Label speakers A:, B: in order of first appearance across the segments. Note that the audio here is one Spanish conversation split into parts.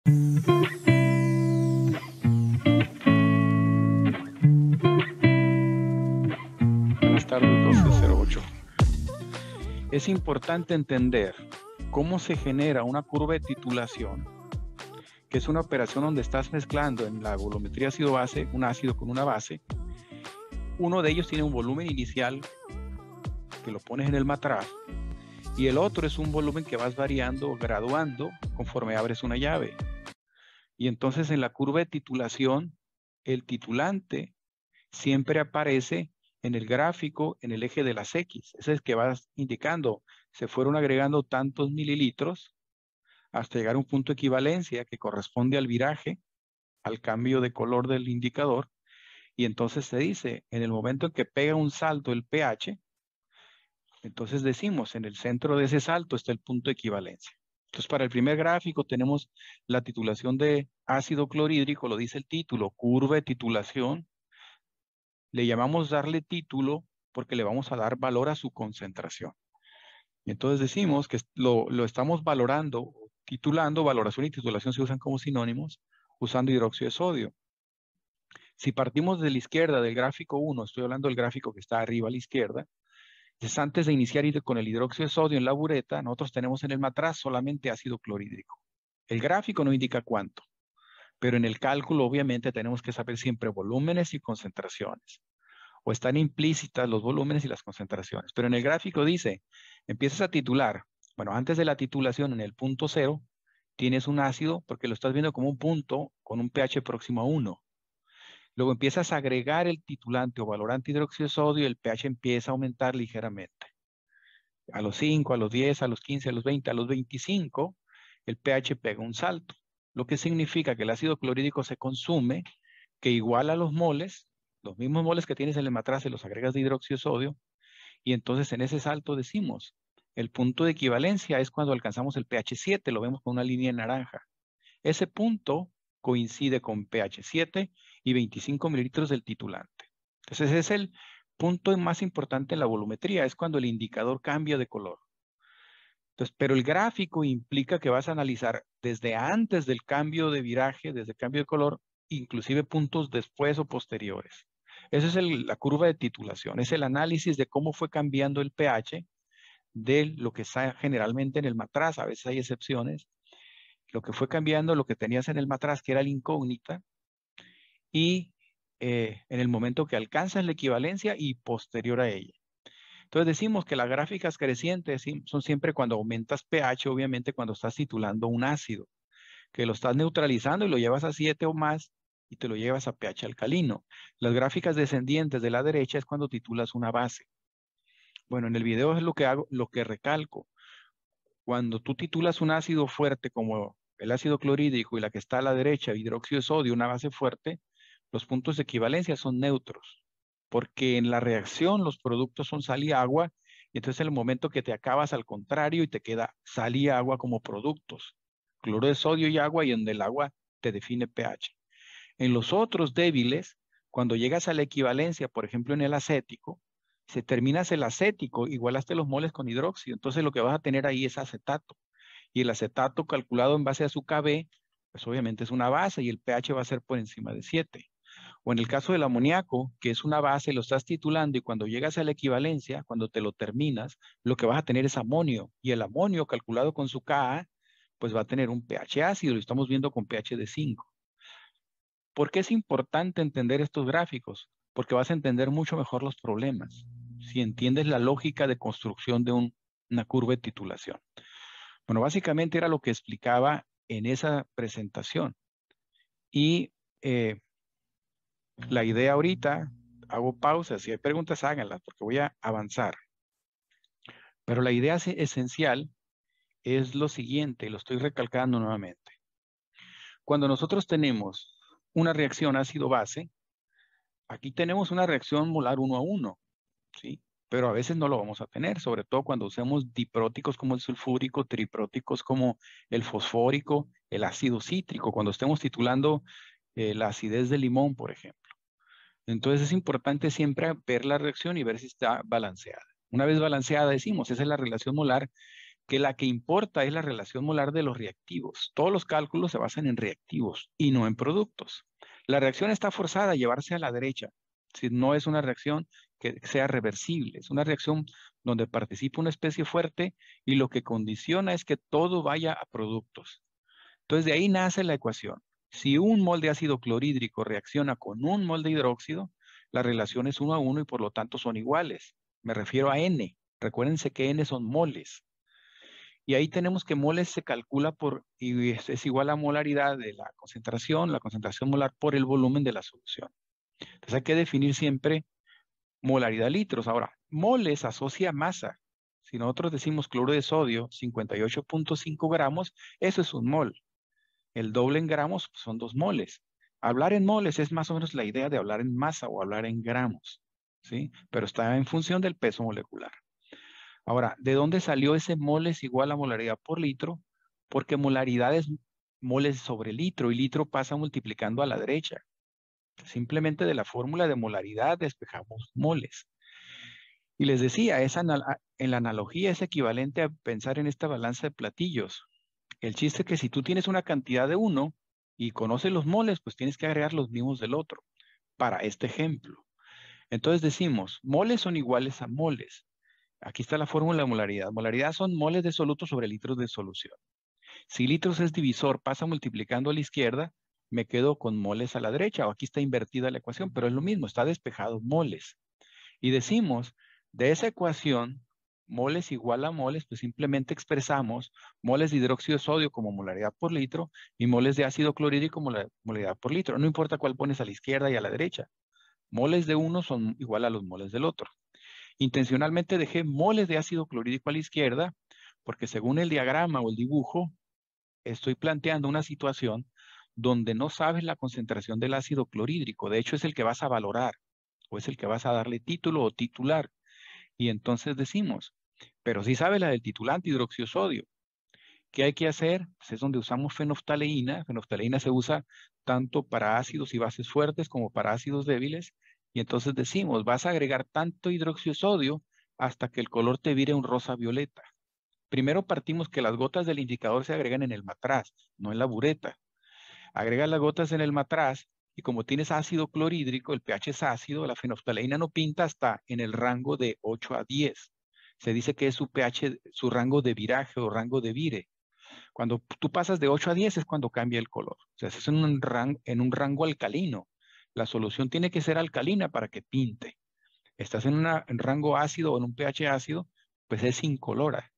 A: Buenas tardes, 1208. Es importante entender cómo se genera una curva de titulación, que es una operación donde estás mezclando en la volumetría ácido-base un ácido con una base. Uno de ellos tiene un volumen inicial que lo pones en el matraz y el otro es un volumen que vas variando, graduando conforme abres una llave. Y entonces en la curva de titulación, el titulante siempre aparece en el gráfico en el eje de las X. Ese es que vas indicando, se fueron agregando tantos mililitros hasta llegar a un punto de equivalencia que corresponde al viraje, al cambio de color del indicador. Y entonces se dice, en el momento en que pega un salto el pH, entonces decimos, en el centro de ese salto está el punto de equivalencia. Entonces, para el primer gráfico tenemos la titulación de ácido clorhídrico, lo dice el título, curva de titulación. Le llamamos darle título porque le vamos a dar valor a su concentración. Y entonces decimos que lo estamos valorando, titulando, valoración y titulación se usan como sinónimos, usando hidróxido de sodio. Si partimos de la izquierda del gráfico 1, estoy hablando del gráfico que está arriba a la izquierda, entonces antes de iniciar con el hidróxido de sodio en la bureta, nosotros tenemos en el matraz solamente ácido clorhídrico. El gráfico no indica cuánto, pero en el cálculo obviamente tenemos que saber siempre volúmenes y concentraciones. O están implícitas los volúmenes y las concentraciones. Pero en el gráfico dice, empiezas a titular. Bueno, antes de la titulación, en el punto 0, tienes un ácido porque lo estás viendo como un punto con un pH próximo a 1. Luego empiezas a agregar el titulante o valorante hidróxido de sodio y el pH empieza a aumentar ligeramente. A los 5, a los 10, a los 15, a los 20, a los 25, el pH pega un salto. Lo que significa que el ácido clorhídrico se consume, que iguala los moles, los mismos moles que tienes en el matraz se los agregas de hidróxido de sodio, y entonces en ese salto decimos, el punto de equivalencia es cuando alcanzamos el pH 7, lo vemos con una línea en naranja. Ese punto coincide con pH 7 y 25 mililitros del titulante. Entonces ese es el punto más importante en la volumetría, es cuando el indicador cambia de color. Entonces, pero el gráfico implica que vas a analizar desde antes del cambio de viraje, desde el cambio de color, inclusive puntos después o posteriores. Esa es la curva de titulación, es el análisis de cómo fue cambiando el pH de lo que está generalmente en el matraz, a veces hay excepciones, lo que fue cambiando, lo que tenías en el matraz, que era la incógnita, y en el momento que alcanzas la equivalencia y posterior a ella. Entonces decimos que las gráficas crecientes son siempre cuando aumentas pH, obviamente cuando estás titulando un ácido, que lo estás neutralizando y lo llevas a 7 o más y te lo llevas a pH alcalino. Las gráficas descendientes de la derecha es cuando titulas una base. Bueno, en el video es lo que hago, lo que recalco. Cuando tú titulas un ácido fuerte como el ácido clorhídrico y la que está a la derecha, hidróxido de sodio, una base fuerte, los puntos de equivalencia son neutros, porque en la reacción los productos son sal y agua, y entonces en el momento que te acabas al contrario y te queda sal y agua como productos, cloro de sodio y agua, y donde el agua te define pH. En los otros débiles, cuando llegas a la equivalencia, por ejemplo en el acético, se terminas el acético, igualaste los moles con hidróxido, entonces lo que vas a tener ahí es acetato. Y el acetato calculado en base a su Kb, pues obviamente es una base y el pH va a ser por encima de 7. O en el caso del amoníaco, que es una base, lo estás titulando y cuando llegas a la equivalencia, cuando te lo terminas, lo que vas a tener es amonio. Y el amonio calculado con su Ka, pues va a tener un pH ácido, lo estamos viendo con pH de 5. ¿Por qué es importante entender estos gráficos? Porque vas a entender mucho mejor los problemas, si entiendes la lógica de construcción de una curva de titulación. Bueno, básicamente era lo que explicaba en esa presentación. Y la idea ahorita, hago pausas, si hay preguntas háganlas, porque voy a avanzar. Pero la idea esencial es lo siguiente, lo estoy recalcando nuevamente. Cuando nosotros tenemos una reacción ácido-base, aquí tenemos una reacción molar 1 a 1, ¿sí? Pero a veces no lo vamos a tener, sobre todo cuando usemos dipróticos como el sulfúrico, tripróticos como el fosfórico, el ácido cítrico, cuando estemos titulando la acidez del limón, por ejemplo. Entonces es importante siempre ver la reacción y ver si está balanceada. Una vez balanceada, decimos, esa es la relación molar que la que importa es la relación molar de los reactivos. Todos los cálculos se basan en reactivos y no en productos. La reacción está forzada a llevarse a la derecha. Si no es una reacción que sea reversible, es una reacción donde participa una especie fuerte y lo que condiciona es que todo vaya a productos. Entonces de ahí nace la ecuación. Si un mol de ácido clorhídrico reacciona con un mol de hidróxido, la relación es 1 a 1 y por lo tanto son iguales. Me refiero a N. Recuérdense que N son moles. Y ahí tenemos que moles se calcula y es igual a molaridad de la concentración molar por el volumen de la solución. Entonces hay que definir siempre molaridad litros. Ahora, moles asocia masa. Si nosotros decimos cloro de sodio, 58.5 gramos, eso es un mol. El doble en gramos pues, son 2 moles. Hablar en moles es más o menos la idea de hablar en masa o hablar en gramos, ¿sí? Pero está en función del peso molecular. Ahora, ¿de dónde salió ese moles igual a molaridad por litro? Porque molaridad es moles sobre litro y litro pasa multiplicando a la derecha. Simplemente de la fórmula de molaridad despejamos moles. Y les decía, en la analogía es equivalente a pensar en esta balanza de platillos. El chiste es que si tú tienes una cantidad de uno y conoces los moles, pues tienes que agregar los mismos del otro, para este ejemplo. Entonces decimos, moles son iguales a moles. Aquí está la fórmula de molaridad. Molaridad son moles de soluto sobre litros de solución. Si litros es divisor, pasa multiplicando a la izquierda, me quedo con moles a la derecha, o aquí está invertida la ecuación, pero es lo mismo, está despejado moles. Y decimos, de esa ecuación, moles igual a moles, pues simplemente expresamos moles de hidróxido de sodio como molaridad por litro y moles de ácido clorhídrico como molaridad por litro. No importa cuál pones a la izquierda y a la derecha. Moles de uno son igual a los moles del otro. Intencionalmente dejé moles de ácido clorhídrico a la izquierda porque según el diagrama o el dibujo, estoy planteando una situación donde no sabes la concentración del ácido clorhídrico. De hecho, es el que vas a valorar o es el que vas a darle título o titular. Y entonces decimos, pero si sabes la del titulante hidróxido sodio. ¿Qué hay que hacer? Pues es donde usamos fenoftaleína. Fenoftaleína se usa tanto para ácidos y bases fuertes como para ácidos débiles. Y entonces decimos, vas a agregar tanto hidróxido sodio hasta que el color te vire un rosa violeta. Primero partimos que las gotas del indicador se agregan en el matraz, no en la bureta. Agrega las gotas en el matraz y como tienes ácido clorhídrico, el pH es ácido, la fenoftaleína no pinta hasta en el rango de 8 a 10. Se dice que es su pH, su rango de viraje o rango de vire. Cuando tú pasas de 8 a 10 es cuando cambia el color. O sea, es en un rango alcalino. La solución tiene que ser alcalina para que pinte. Estás en un rango ácido o en un pH ácido, pues es incolora.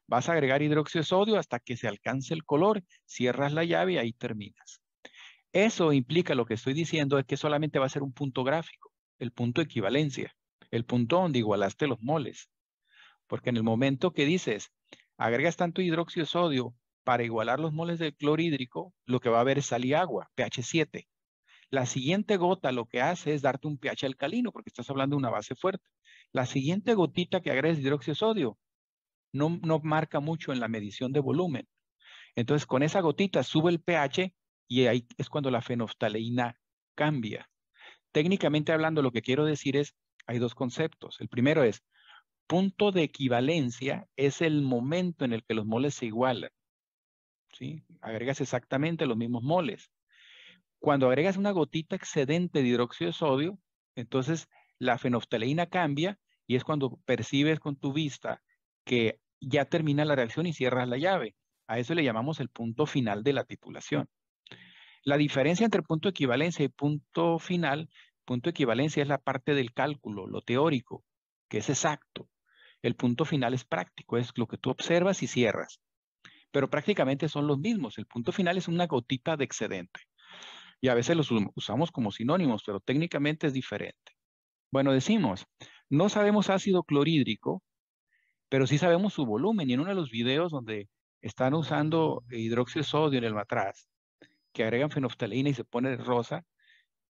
A: Vas a agregar hidróxido de sodio hasta que se alcance el color, cierras la llave y ahí terminas. Eso implica, lo que estoy diciendo es que solamente va a ser un punto gráfico, el punto de equivalencia, el punto donde igualaste los moles. Porque en el momento que dices, agregas tanto hidróxido de sodio para igualar los moles del clorhídrico, lo que va a haber es sal y agua, pH 7. La siguiente gota lo que hace es darte un pH alcalino, porque estás hablando de una base fuerte. La siguiente gotita que agregues de hidróxido de sodio no marca mucho en la medición de volumen. Entonces, con esa gotita sube el pH y ahí es cuando la fenoftaleína cambia. Técnicamente hablando, lo que quiero decir es, hay dos conceptos. El primero es, punto de equivalencia es el momento en el que los moles se igualan. ¿Sí? Agregas exactamente los mismos moles. Cuando agregas una gotita excedente de hidróxido de sodio, entonces la fenoftaleína cambia y es cuando percibes con tu vista que ya termina la reacción y cierras la llave. A eso le llamamos el punto final de la titulación. La diferencia entre punto de equivalencia y punto final, punto de equivalencia es la parte del cálculo, lo teórico, que es exacto. El punto final es práctico, es lo que tú observas y cierras. Pero prácticamente son los mismos. El punto final es una gotita de excedente. Y a veces los usamos como sinónimos, pero técnicamente es diferente. Bueno, decimos, no sabemos ácido clorhídrico, pero sí sabemos su volumen. Y en uno de los videos donde están usando hidróxido de sodio en el matraz, que agregan fenoftaleína y se pone rosa,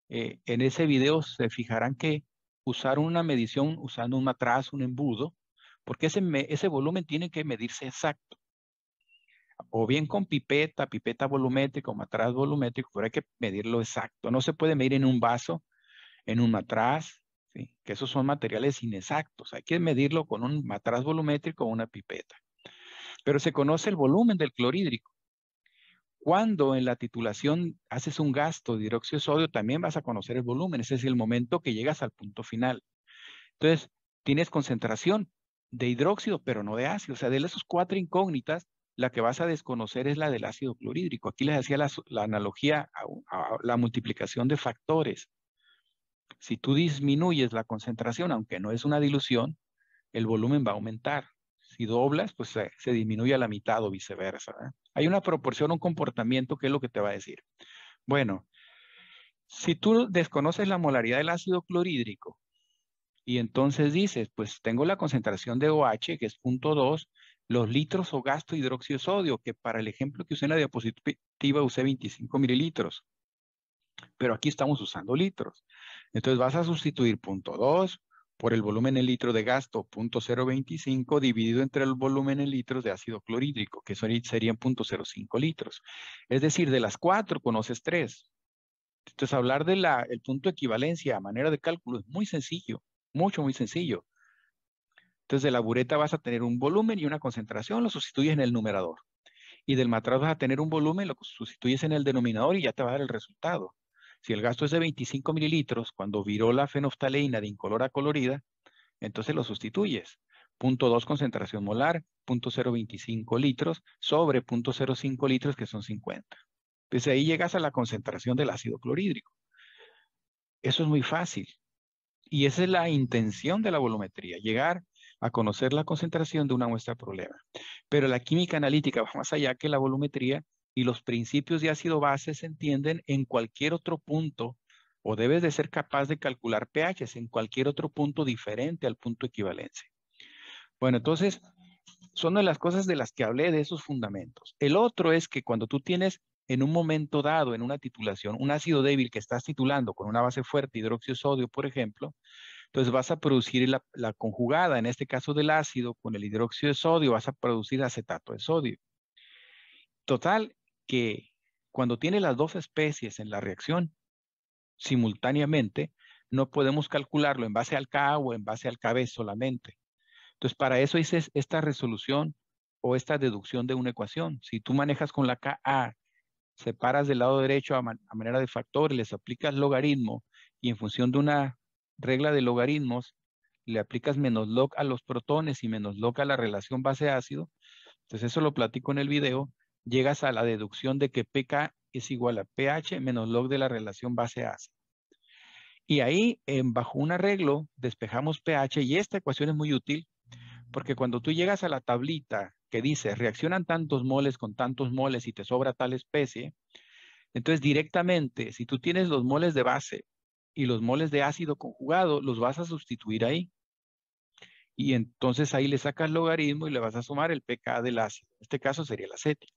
A: en ese video se fijarán que usaron una medición usando un matraz, un embudo, porque ese volumen tiene que medirse exacto. O bien con pipeta volumétrica o matraz volumétrico, pero hay que medirlo exacto. No se puede medir en un vaso, en un matraz, ¿sí? Que esos son materiales inexactos. Hay que medirlo con un matraz volumétrico o una pipeta. pero se conoce el volumen del clorhídrico. Cuando en la titulación haces un gasto de hidróxido de sodio, también vas a conocer el volumen. Ese es el momento que llegas al punto final. Entonces, tienes concentración de hidróxido, pero no de ácido. O sea, de esas 4 incógnitas, la que vas a desconocer es la del ácido clorhídrico. Aquí les hacía la analogía a la multiplicación de factores. Si tú disminuyes la concentración, aunque no es una dilución, el volumen va a aumentar. Si doblas, pues se disminuye a la mitad o viceversa, ¿eh? Hay una proporción, un comportamiento que es lo que te va a decir. Bueno, si tú desconoces la molaridad del ácido clorhídrico y entonces dices, pues tengo la concentración de OH, que es 0.2, los litros o gasto de hidróxido de sodio, que para el ejemplo que usé en la diapositiva usé 25 mililitros, pero aquí estamos usando litros. Entonces vas a sustituir 0.2 por el volumen en litro de gasto 0.025 dividido entre el volumen en litros de ácido clorhídrico, que serían 0.05 litros. Es decir, de las 4 conoces 3. Entonces hablar del punto de equivalencia a manera de cálculo es muy sencillo, muy sencillo. Entonces de la bureta vas a tener un volumen y una concentración, lo sustituyes en el numerador. Y del matraz vas a tener un volumen, lo sustituyes en el denominador y ya te va a dar el resultado. Si el gasto es de 25 mililitros, cuando viró la fenolftaleína de incolora a colorida, entonces lo sustituyes. 0.2 concentración molar, 0.025 litros sobre 0.05 litros, que son 50. Entonces ahí llegas a la concentración del ácido clorhídrico. Eso es muy fácil. Y esa es la intención de la volumetría, llegar a conocer la concentración de una muestra problema. Pero la química analítica va más allá que la volumetría y los principios de ácido-base se entienden en cualquier otro punto o debes de ser capaz de calcular pHs en cualquier otro punto diferente al punto de equivalencia. Bueno, entonces, son de las cosas de las que hablé de esos fundamentos. El otro es que cuando tú tienes en un momento dado, en una titulación, un ácido débil que estás titulando con una base fuerte, hidróxido de sodio, por ejemplo, entonces vas a producir la conjugada, en este caso del ácido, con el hidróxido de sodio, vas a producir acetato de sodio. Total, que cuando tiene las dos especies en la reacción simultáneamente, no podemos calcularlo en base al Ka o en base al Kb solamente. Entonces, para eso hice esta resolución o esta deducción de una ecuación. Si tú manejas con la Ka, separas del lado derecho a manera de factor, les aplicas logaritmo y en función de una regla de logaritmos, le aplicas menos log a los protones y menos log a la relación base-ácido. Entonces, eso lo platico en el video. Llegas a la deducción de que pK es igual a pH menos log de la relación base-ácido. Y ahí, bajo un arreglo, despejamos pH y esta ecuación es muy útil porque cuando tú llegas a la tablita que dice reaccionan tantos moles con tantos moles y te sobra tal especie, entonces directamente, si tú tienes los moles de base y los moles de ácido conjugado, los vas a sustituir ahí. Y entonces ahí le sacas logaritmo y le vas a sumar el pK del ácido. En este caso sería el acético.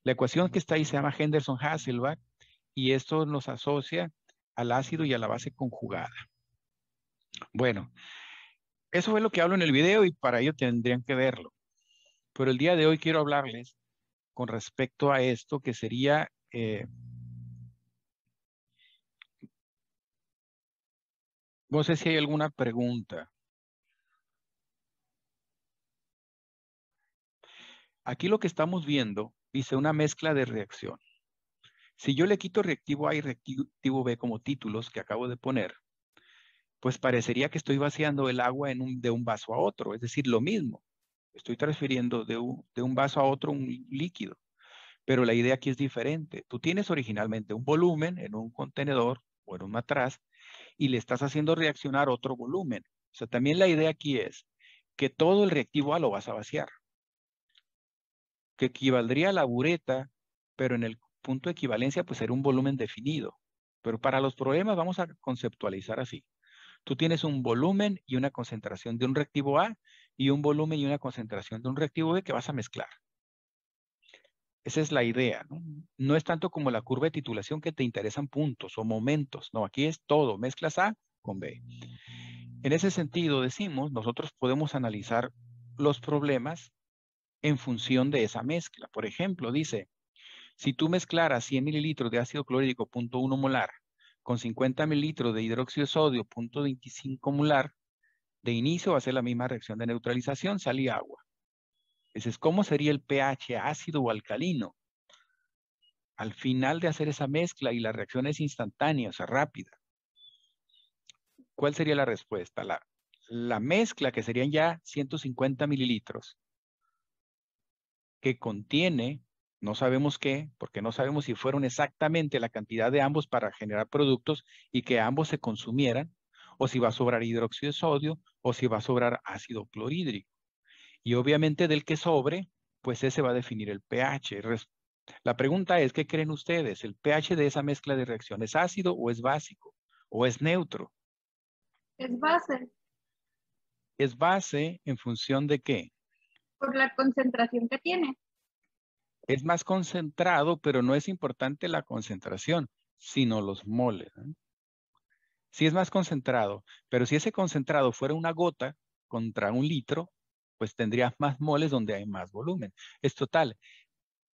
A: La ecuación que está ahí se llama Henderson-Hasselbalch y esto nos asocia al ácido y a la base conjugada. Bueno, eso fue lo que hablo en el video y para ello tendrían que verlo. Pero el día de hoy quiero hablarles con respecto a esto que sería no sé si hay alguna pregunta. Aquí lo que estamos viendo dice una mezcla de reacción. Si yo le quito reactivo A y reactivo B como títulos que acabo de poner, pues parecería que estoy vaciando el agua de un vaso a otro, es decir, lo mismo. Estoy transfiriendo de un vaso a otro un líquido, pero la idea aquí es diferente. Tú tienes originalmente un volumen en un contenedor o en un matraz y le estás haciendo reaccionar otro volumen. O sea, también la idea aquí es que todo el reactivo A lo vas a vaciar, que equivaldría a la bureta, pero en el punto de equivalencia pues será un volumen definido. Pero para los problemas vamos a conceptualizar así. Tú tienes un volumen y una concentración de un reactivo A y un volumen y una concentración de un reactivo B que vas a mezclar. Esa es la idea, ¿no? No es tanto como la curva de titulación que te interesan puntos o momentos. No, aquí es todo. Mezclas A con B. En ese sentido, decimos, nosotros podemos analizar los problemas en función de esa mezcla. Por ejemplo, dice, si tú mezclaras 100 mililitros de ácido clorhídrico 0.1 molar con 50 mililitros de hidróxido de sodio 0.25 molar, de inicio va a ser la misma reacción de neutralización, sal y agua. Dices, ¿cómo sería el pH ácido o alcalino? Al final de hacer esa mezcla y la reacción es instantánea, o sea, rápida. ¿Cuál sería la respuesta? La mezcla, que serían ya 150 mililitros, que contiene, no sabemos qué, porque no sabemos si fueron exactamente la cantidad de ambos para generar productos y que ambos se consumieran, o si va a sobrar hidróxido de sodio, o si va a sobrar ácido clorhídrico. Y obviamente del que sobre, pues ese va a definir el pH. La pregunta es, ¿qué creen ustedes? ¿El pH de esa mezcla de reacción es ácido o es básico? ¿O es neutro?
B: Es base
A: ¿Es base en función de qué?
B: por la concentración que tiene.
A: Es más concentrado, pero no es importante la concentración, sino los moles, ¿eh? Sí es más concentrado, pero si ese concentrado fuera una gota contra un litro, pues tendrías más moles donde hay más volumen. Es total.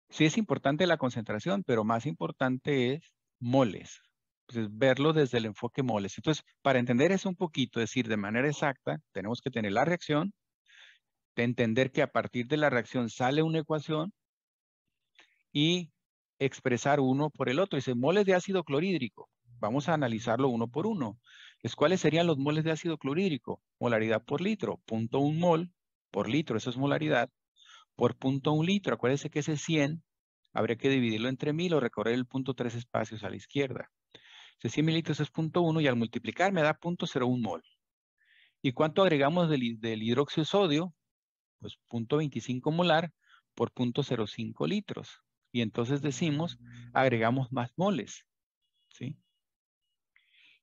A: Sí es importante la concentración, pero más importante es moles. Pues verlo desde el enfoque moles. Entonces, para entender eso un poquito, es decir, de manera exacta, tenemos que tener la reacción, de entender que a partir de la reacción sale una ecuación y expresar uno por el otro. Dice, moles de ácido clorhídrico. Vamos a analizarlo uno por uno. Pues, ¿cuáles serían los moles de ácido clorhídrico? Molaridad por litro, 0.1 mol por litro, eso es molaridad, por 0.1 litro. Acuérdense que ese 100 habría que dividirlo entre 1000 o recorrer el 0.3 espacios a la izquierda. Ese 100 mililitros es 0.1 y al multiplicar me da 0.01 mol. ¿Y cuánto agregamos del hidróxido de sodio? Pues 0.25 molar por 0.05 litros. Y entonces decimos, agregamos más moles, ¿sí?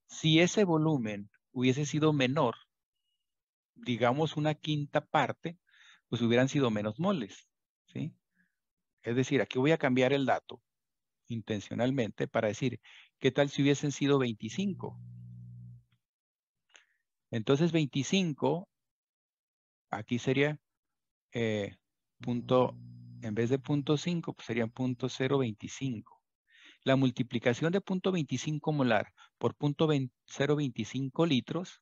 A: Si ese volumen hubiese sido menor, digamos una quinta parte, pues hubieran sido menos moles, ¿sí? Es decir, aquí voy a cambiar el dato intencionalmente para decir, ¿qué tal si hubiesen sido 25? Entonces 25, aquí sería punto, en vez de 0.5, pues sería 0.025. La multiplicación de 0.25 molar por 0.025 litros,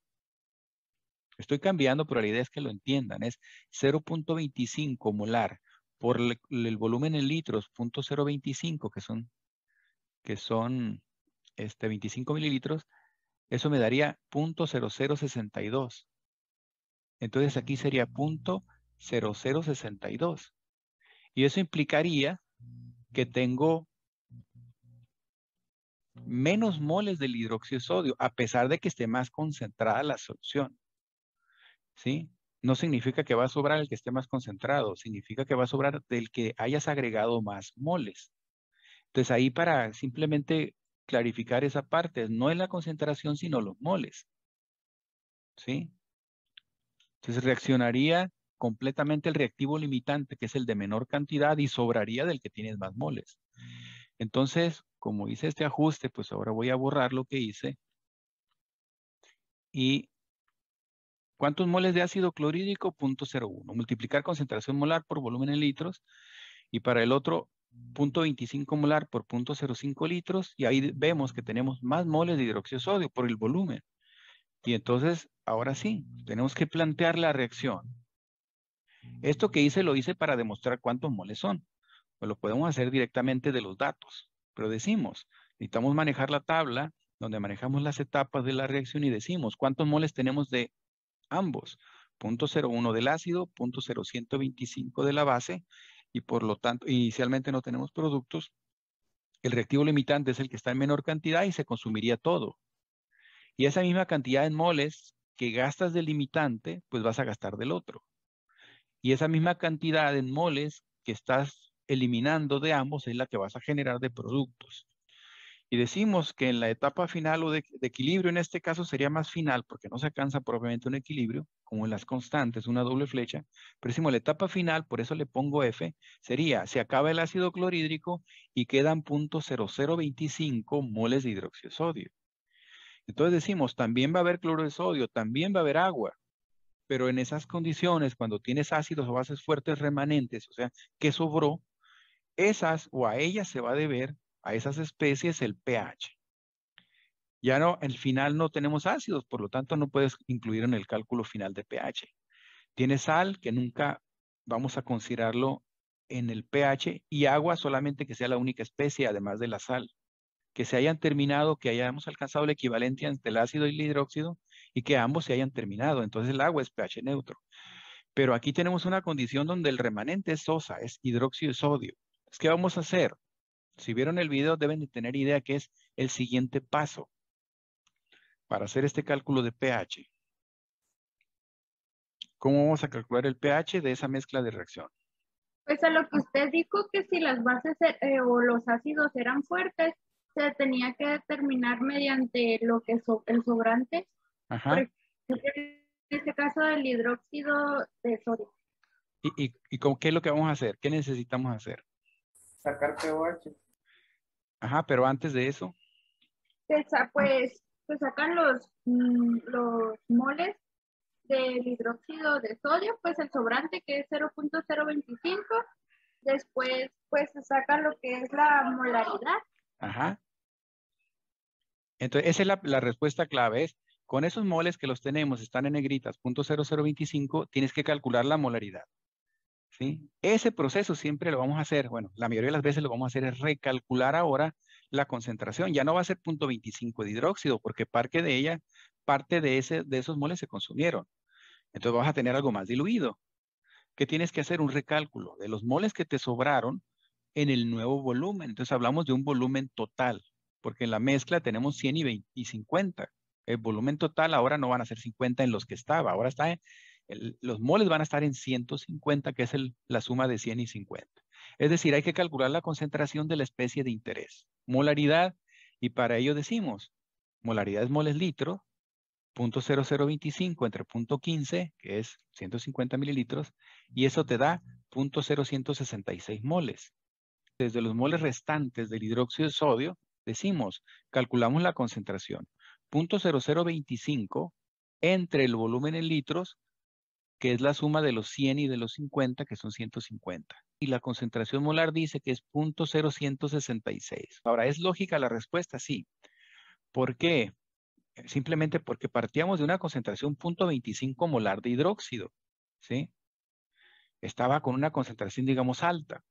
A: estoy cambiando, pero la idea es que lo entiendan, es 0.25 molar por el volumen en litros, 0.025, que son 25 mililitros, eso me daría 0.0062. Entonces aquí sería 0.0062. Y eso implicaría que tengo menos moles del hidróxido de sodio, a pesar de que esté más concentrada la solución, ¿sí? No significa que va a sobrar el que esté más concentrado, significa que va a sobrar del que hayas agregado más moles. Entonces ahí para simplemente clarificar esa parte, no es la concentración, sino los moles, ¿sí? Entonces reaccionaría completamente el reactivo limitante, que es el de menor cantidad, y sobraría del que tienes más moles. Entonces, como hice este ajuste, pues ahora voy a borrar lo que hice. ¿Y cuántos moles de ácido clorhídrico? 0.01. Multiplicar concentración molar por volumen en litros. Y para el otro, 0.25 molar por 0.05 litros. Y ahí vemos que tenemos más moles de hidróxido de sodio por el volumen. Y entonces, ahora sí, tenemos que plantear la reacción. Esto que hice lo hice para demostrar cuántos moles son. Pues lo podemos hacer directamente de los datos. Pero decimos, necesitamos manejar la tabla donde manejamos las etapas de la reacción y decimos cuántos moles tenemos de ambos. 0.01 del ácido, 0.0125 de la base y por lo tanto, inicialmente no tenemos productos. El reactivo limitante es el que está en menor cantidad y se consumiría todo. Y esa misma cantidad en moles que gastas del limitante, pues vas a gastar del otro. Y esa misma cantidad en moles que estás eliminando de ambos es la que vas a generar de productos. Y decimos que en la etapa final o de equilibrio, en este caso sería más final, porque no se alcanza propiamente un equilibrio, como en las constantes, una doble flecha, pero decimos la etapa final, por eso le pongo F, sería, se acaba el ácido clorhídrico y quedan 0.0025 moles de hidróxido de sodio. Entonces decimos, también va a haber cloro de sodio, también va a haber agua, pero en esas condiciones, cuando tienes ácidos o bases fuertes remanentes, o sea, que sobró, esas o a ellas se va a deber a esas especies el pH. Ya no, al final no tenemos ácidos, por lo tanto no puedes incluir en el cálculo final de pH. Tienes sal que nunca vamos a considerarlo en el pH y agua solamente que sea la única especie, además de la sal. Que se hayan terminado, que hayamos alcanzado la equivalencia entre el ácido y el hidróxido y que ambos se hayan terminado. Entonces el agua es pH neutro. Pero aquí tenemos una condición donde el remanente es sosa, es hidróxido de sodio. ¿Qué vamos a hacer? Si vieron el video deben de tener idea que es el siguiente paso para hacer este cálculo de pH. ¿Cómo vamos a calcular el pH de esa mezcla de reacción?
B: Pues a lo que usted dijo que si las bases o los ácidos eran fuertes, se tenía que determinar mediante lo que el sobrante, por
A: Ajá.
B: ejemplo, en este caso el hidróxido de sodio.
A: ¿Y con qué es lo que vamos a hacer? ¿Qué necesitamos hacer?
C: Sacar pOH.
A: Ajá, pero antes de eso,
B: Pues se sacan los moles del hidróxido de sodio, pues el sobrante que es 0.025. Después, pues se saca lo que es la molaridad.
A: ajá. Entonces, esa es la respuesta clave, es con esos moles que los tenemos, están en negritas, 0.0025, tienes que calcular la molaridad. ¿Sí? Ese proceso siempre lo vamos a hacer, bueno, la mayoría de las veces lo vamos a hacer es recalcular ahora la concentración. Ya no va a ser 0.25 de hidróxido, porque parte de esos moles se consumieron. Entonces vas a tener algo más diluido. ¿Qué tienes que hacer? Un recálculo de los moles que te sobraron en el nuevo volumen. Entonces hablamos de un volumen total, porque en la mezcla tenemos 100 y 50. El volumen total ahora no van a ser 50 en los que estaba, ahora está los moles van a estar en 150, que es la suma de 100 y 50. Es decir, hay que calcular la concentración de la especie de interés. Molaridad, y para ello decimos, molaridad es moles litro, 0.0025 entre 0.15, que es 150 mililitros, y eso te da 0.0166 moles. Desde los moles restantes del hidróxido de sodio, decimos, calculamos la concentración, 0.0025 entre el volumen en litros, que es la suma de los 100 y de los 50, que son 150. Y la concentración molar dice que es 0.0166. Ahora, ¿es lógica la respuesta? Sí. ¿Por qué? Simplemente porque partíamos de una concentración 0.25 molar de hidróxido, ¿sí? Estaba con una concentración, digamos, alta.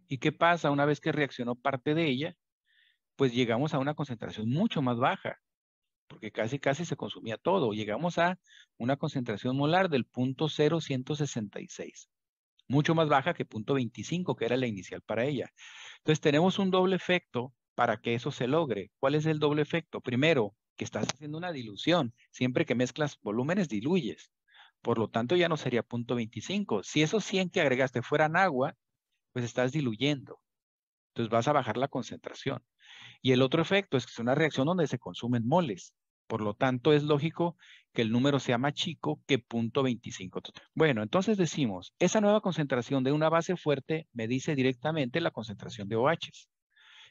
A: ¿Y qué pasa una vez que reaccionó parte de ella? Pues llegamos a una concentración mucho más baja, porque casi se consumía todo. Llegamos a una concentración molar del 0.0166, mucho más baja que 0.25, que era la inicial para ella. Entonces tenemos un doble efecto para que eso se logre. ¿Cuál es el doble efecto? Primero, que estás haciendo una dilución. Siempre que mezclas volúmenes, diluyes. Por lo tanto, ya no sería 0.25. Si esos 100 que agregaste fueran agua, pues estás diluyendo. Entonces vas a bajar la concentración. Y el otro efecto es que es una reacción donde se consumen moles. Por lo tanto, es lógico que el número sea más chico que 0.25. Bueno, entonces decimos, esa nueva concentración de una base fuerte me dice directamente la concentración de OH.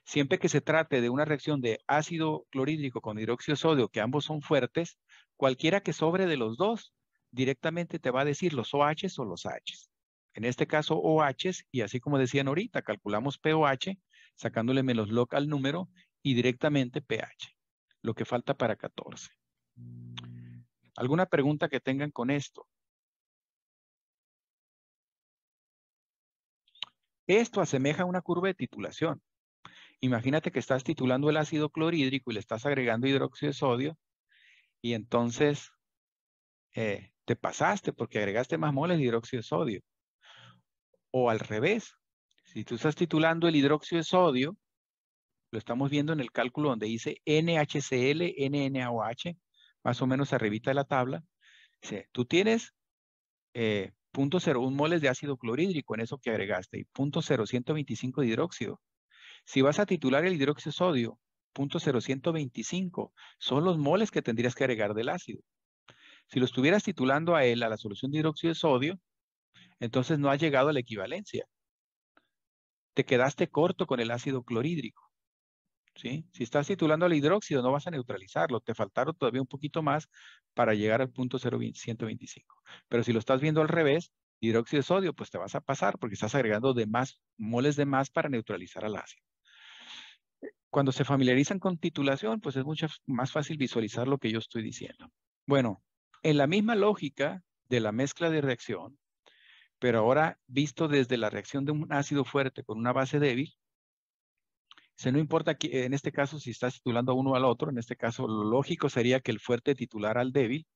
A: Siempre que se trate de una reacción de ácido clorhídrico con hidróxido de sodio, que ambos son fuertes, cualquiera que sobre de los dos, directamente te va a decir los OH o los H. En este caso, OH, y así como decían ahorita, calculamos pOH, sacándole menos log al número, y directamente pH, lo que falta para 14. ¿Alguna pregunta que tengan con esto? Esto asemeja a una curva de titulación. Imagínate que estás titulando el ácido clorhídrico y le estás agregando hidróxido de sodio, y entonces te pasaste porque agregaste más moles de hidróxido de sodio. O al revés, si tú estás titulando el hidróxido de sodio, lo estamos viendo en el cálculo donde dice NHCl, NNaOH, más o menos arribita de la tabla. Tú tienes 0.01 moles de ácido clorhídrico en eso que agregaste y 0.0125 de hidróxido. Si vas a titular el hidróxido de sodio, 0.0125 son los moles que tendrías que agregar del ácido. Si lo estuvieras titulando a él, a la solución de hidróxido de sodio, entonces no has llegado a la equivalencia. Te quedaste corto con el ácido clorhídrico. ¿Sí? Si estás titulando al hidróxido, no vas a neutralizarlo. Te faltaron todavía un poquito más para llegar al 0.125. Pero si lo estás viendo al revés, hidróxido de sodio, pues te vas a pasar porque estás agregando moles de más para neutralizar al ácido. Cuando se familiarizan con titulación, pues es mucho más fácil visualizar lo que yo estoy diciendo. Bueno, en la misma lógica de la mezcla de reacción, Pero ahora, visto desde la reacción de un ácido fuerte con una base débil, no importa que, en este caso si estás titulando a uno o al otro, en este caso lo lógico sería que el fuerte titulara al débil,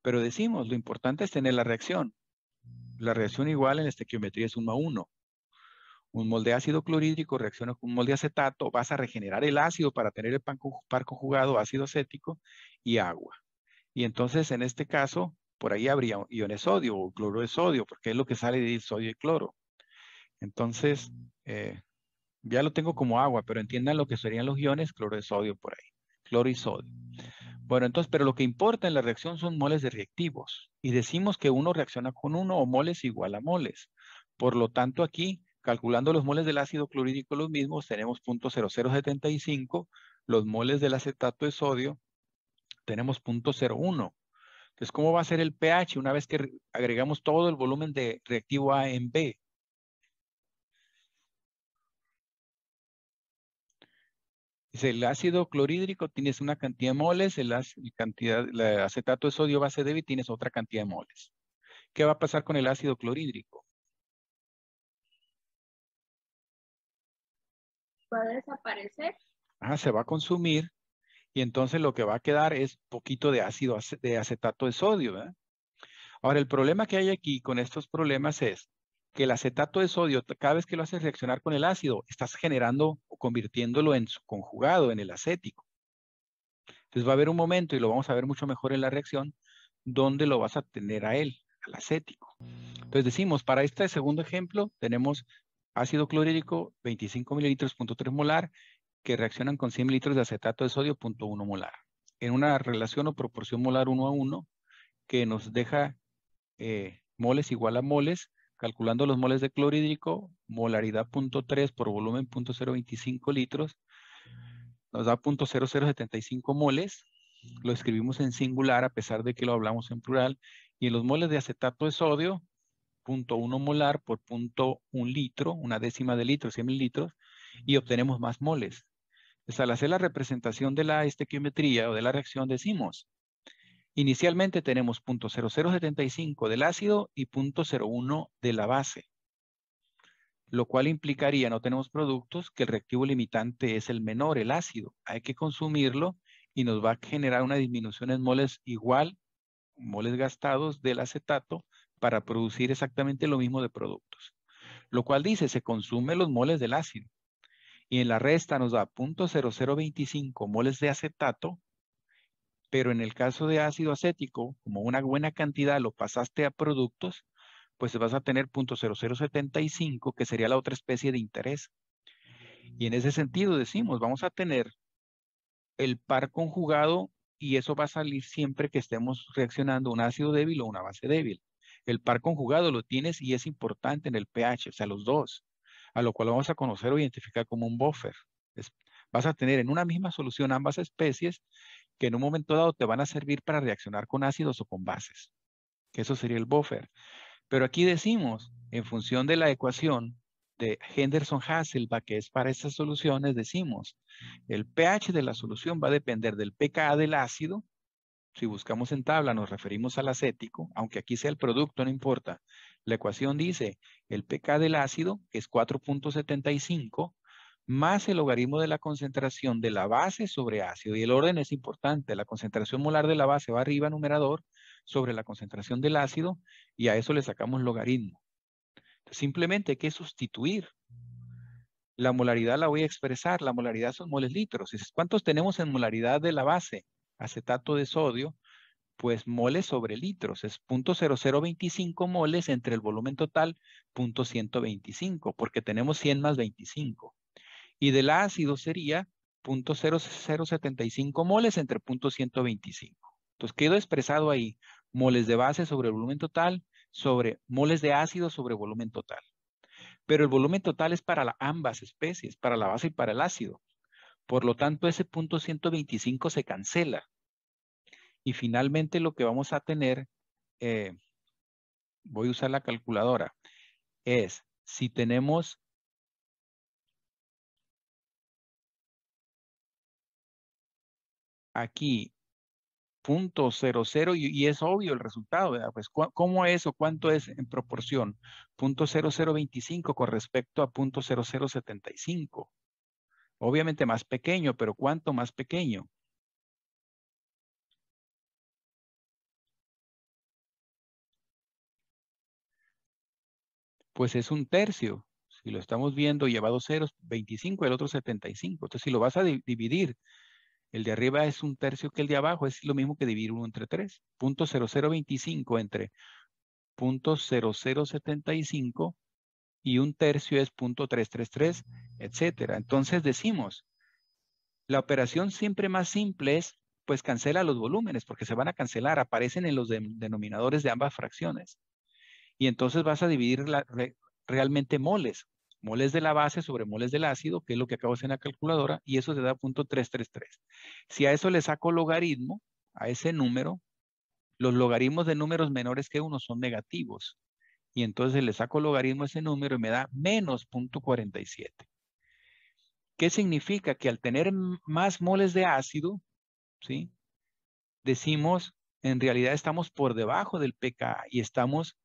A: pero decimos, lo importante es tener la reacción. La reacción igual en estequiometría es 1 a 1. Un mol de ácido clorhídrico reacciona con un mol de acetato, vas a regenerar el ácido para tener el par conjugado ácido acético y agua. Y entonces en este caso, por ahí habría iones sodio o cloro de sodio, porque es lo que sale de sodio y cloro. Entonces, ya lo tengo como agua, pero entiendan lo que serían los iones, cloro de sodio por ahí, cloro y sodio. Bueno, entonces, pero lo que importa en la reacción son moles de reactivos. Y decimos que uno reacciona con uno o moles igual a moles. Por lo tanto, aquí, calculando los moles del ácido clorhídrico los mismos, tenemos 0.0075. Los moles del acetato de sodio, tenemos 0.01. Entonces, ¿cómo va a ser el pH una vez que agregamos todo el volumen de reactivo A en B? Dice, el ácido clorhídrico tienes una cantidad de moles, el acetato de sodio base débil tienes otra cantidad de moles. ¿Qué va a pasar con el ácido clorhídrico?
B: Va a desaparecer.
A: Se va a consumir y entonces lo que va a quedar es poquito de ácido de acetato de sodio, ¿verdad? Ahora, el problema que hay aquí con estos problemas es que el acetato de sodio, cada vez que lo haces reaccionar con el ácido, estás generando o convirtiéndolo en su conjugado, en el acético. Entonces va a haber un momento, y lo vamos a ver mucho mejor en la reacción, donde lo vas a tener a él, al acético. Entonces decimos, para este segundo ejemplo, tenemos ácido clorhídrico, 25 mililitros, 0.3 molar, que reaccionan con 100 mililitros de acetato de sodio, 0.1 molar. En una relación o proporción molar 1 a 1, que nos deja moles igual a moles, calculando los moles de clorhídrico, molaridad 0.3 por volumen 0.025 litros, nos da 0.0075 moles, lo escribimos en singular a pesar de que lo hablamos en plural, y en los moles de acetato de sodio, 0.1 molar por 0.1 litro, una décima de litro, 100 mililitros, y obtenemos más moles. Entonces, al hacer la representación de la estequiometría o de la reacción, decimos, inicialmente tenemos 0.0075 del ácido y 0.01 de la base, lo cual implicaría, no tenemos productos, que el reactivo limitante es el menor, el ácido. Hay que consumirlo y nos va a generar una disminución en moles igual, moles gastados del acetato, para producir exactamente lo mismo de productos. Lo cual dice, se consume los moles del ácido. Y en la resta nos da 0.0025 moles de acetato, pero en el caso de ácido acético, como una buena cantidad lo pasaste a productos, pues vas a tener 0.0075, que sería la otra especie de interés. Y en ese sentido decimos, vamos a tener el par conjugado y eso va a salir siempre que estemos reaccionando un ácido débil o una base débil. El par conjugado lo tienes y es importante en el pH, o sea, los dos, a lo cual vamos a conocer o identificar como un buffer. Vas a tener en una misma solución ambas especies que en un momento dado te van a servir para reaccionar con ácidos o con bases, que eso sería el buffer. Pero aquí decimos, en función de la ecuación de Henderson-Hasselbalch, que es para estas soluciones, decimos, el pH de la solución va a depender del pKa del ácido. Si buscamos en tabla nos referimos al acético, aunque aquí sea el producto, no importa. La ecuación dice el pK del ácido, que es 4.75, más el logaritmo de la concentración de la base sobre ácido. Y el orden es importante. La concentración molar de la base va arriba, numerador, sobre la concentración del ácido, y a eso le sacamos logaritmo. Simplemente hay que sustituir. La molaridad la voy a expresar. La molaridad son moles litros. ¿Cuántos tenemos en molaridad de la base? Acetato de sodio, pues moles sobre litros. Es 0.0025 moles entre el volumen total, 0.125, porque tenemos 100 más 25. Y del ácido sería 0.0075 moles entre 0.125. Entonces quedó expresado ahí moles de base sobre el volumen total sobre moles de ácido sobre volumen total. Pero el volumen total es para ambas especies, para la base y para el ácido. Por lo tanto, ese 0.125 se cancela. Y finalmente lo que vamos a tener, voy a usar la calculadora, es si tenemos aquí .00 y es obvio el resultado, ¿verdad? Pues, ¿cómo es o cuánto es en proporción? .0025 con respecto a .0075. Obviamente más pequeño, pero ¿cuánto más pequeño? Pues es un tercio. Si lo estamos viendo, lleva dos ceros, 25, el otro 75. Entonces, si lo vas a dividir, el de arriba es un tercio que el de abajo, es lo mismo que dividir 1 entre 3. .0025 entre .0075 y un tercio es .333, etcétera. Entonces decimos, la operación siempre más simple es, pues cancela los volúmenes, porque se van a cancelar, aparecen en los denominadores de ambas fracciones. Y entonces vas a dividir realmente moles. Moles de la base sobre moles del ácido, que es lo que acabo de hacer en la calculadora, y eso te da .333. Si a eso le saco logaritmo, a ese número, los logaritmos de números menores que 1 son negativos. Y entonces le saco logaritmo a ese número y me da menos .47. ¿Qué significa? Que al tener más moles de ácido, ¿sí? Decimos, en realidad estamos por debajo del pKa y estamos,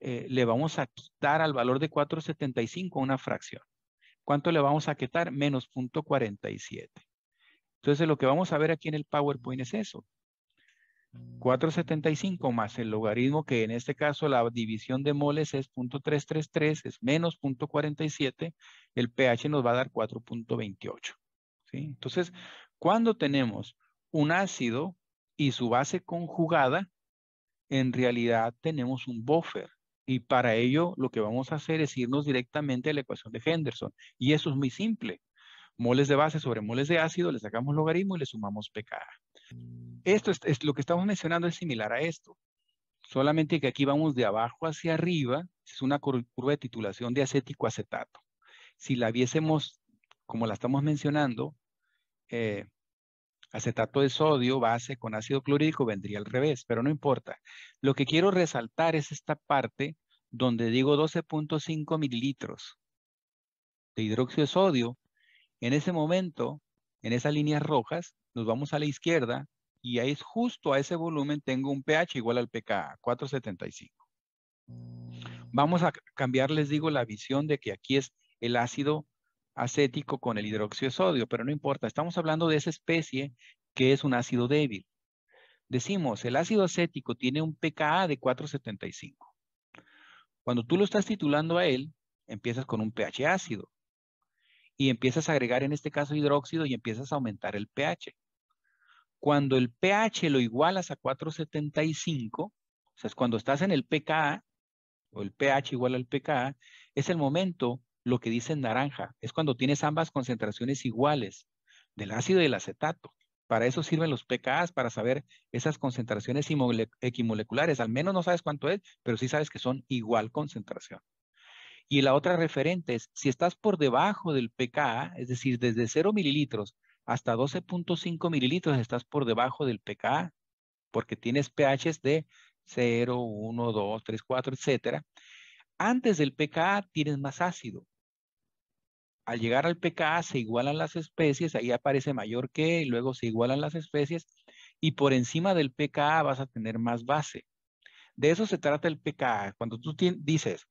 A: le vamos a quitar al valor de 475 una fracción. ¿Cuánto le vamos a quitar? Menos .47. Entonces lo que vamos a ver aquí en el PowerPoint es eso. 475 más el logaritmo, que en este caso la división de moles es .333, es menos .47, el pH nos va a dar 4.28. ¿sí? Entonces, cuando tenemos un ácido y su base conjugada, en realidad tenemos un buffer. Y para ello lo que vamos a hacer es irnos directamente a la ecuación de Henderson. Y eso es muy simple. Moles de base sobre moles de ácido, le sacamos logaritmo y le sumamos pKa. Esto es lo que estamos mencionando, es similar a esto. Solamente que aquí vamos de abajo hacia arriba. Es una curva de titulación de acético acetato. Si la viésemos como la estamos mencionando, acetato de sodio, base con ácido clorhídrico, vendría al revés, pero no importa. Lo que quiero resaltar es esta parte donde digo 12.5 mililitros de hidróxido de sodio. En ese momento, en esas líneas rojas, nos vamos a la izquierda y ahí es justo a ese volumen tengo un pH igual al pKa, 4.75. Vamos a cambiar, les digo, la visión de que aquí es el ácido acético con el hidróxido de sodio, pero no importa, estamos hablando de esa especie que es un ácido débil. Decimos, el ácido acético tiene un pKa de 4.75. Cuando tú lo estás titulando a él, empiezas con un pH ácido y empiezas a agregar en este caso hidróxido y empiezas a aumentar el pH. Cuando el pH lo igualas a 4.75, o sea, es cuando estás en el pKa, o el pH igual al pKa, es el momento, lo que dice en naranja, es cuando tienes ambas concentraciones iguales del ácido y del acetato. Para eso sirven los pKas, para saber esas concentraciones equimoleculares. Al menos no sabes cuánto es, pero sí sabes que son igual concentración. Y la otra referente es, si estás por debajo del pKa, es decir, desde 0 mililitros hasta 12.5 mililitros estás por debajo del pKa, porque tienes pHs de 0, 1, 2, 3, 4, etcétera. Antes del pKa tienes más ácido. Al llegar al pKa se igualan las especies, ahí aparece mayor que, y luego se igualan las especies, y por encima del pKa vas a tener más base. De eso se trata el pKa. Cuando tú dices,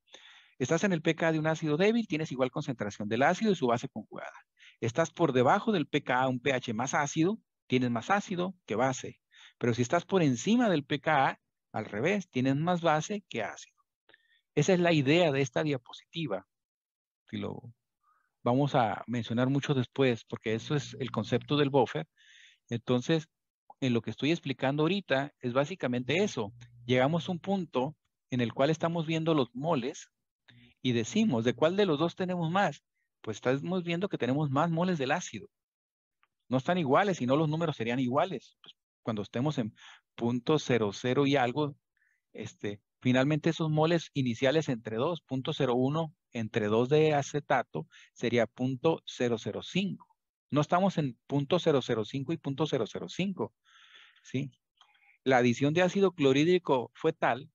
A: estás en el pKa de un ácido débil, tienes igual concentración del ácido y su base conjugada. Estás por debajo del pKa, un pH más ácido, tienes más ácido que base. Pero si estás por encima del pKa, al revés, tienes más base que ácido. Esa es la idea de esta diapositiva. Si lo vamos a mencionar mucho después, porque eso es el concepto del buffer. Entonces, en lo que estoy explicando ahorita es básicamente eso. Llegamos a un punto en el cual estamos viendo los moles y decimos, ¿de cuál de los dos tenemos más? Pues estamos viendo que tenemos más moles del ácido. No están iguales, si no los números serían iguales. Pues, cuando estemos en .00 y algo, finalmente esos moles iniciales entre 2, .01 entre 2 de acetato sería .005. No estamos en .005 y .005, ¿sí? La adición de ácido clorhídrico fue tal